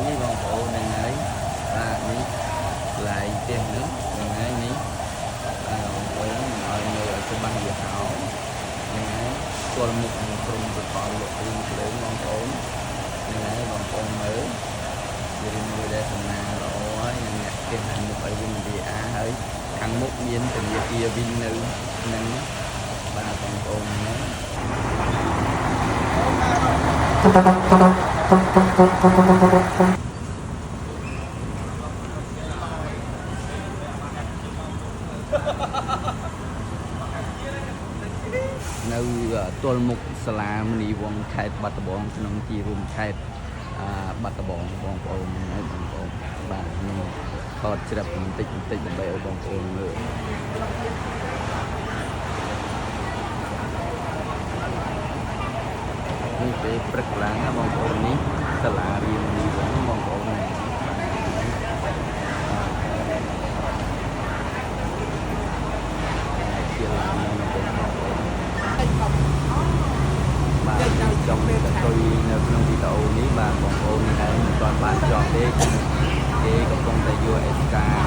នេះបងប្អូនហ្នឹងហើយបាទនេះឡាយផ្ទះហ្នឹងហើយនេះបាទបងប្អូនឲ្យមើលឲ្យច្បាស់វាហោហ្នឹងហើយទល់មុខនឹងក្រុមសកលលក់រឿងភ្លើងបងប្អូនហ្នឹងហើយបងប្អូនមើលវាមួយដែលសំណាងល្អហើយនឹងអ្នកផ្ទះខាងមុខឲ្យវិញវាហើយខាងមុខមានពលាគាវិញនៅហ្នឹងបាទបងប្អូនណានៅទល់មុខសាលាមនីវងខេត្តបាត់ដំបងក្នុងទីរួមខេត្តបាត់ដំបងបងប្អូនហើយបងប្អូនបាទខ្ញុំថតច្រាប់បន្តិចដើម្បីឲ្យបងប្អូនមើលនេះពេលព្រឹកឡើងណាបងប្អូននេះសាលារៀននេះបងប្អូនជាឡើងបងប្អូនបាទចង់ទៅនៅក្នុងវីដេអូនេះបាទបងប្អូននេះហើយមិនទាន់បានចង់ទេគេកំពុងតែយកឯកសារ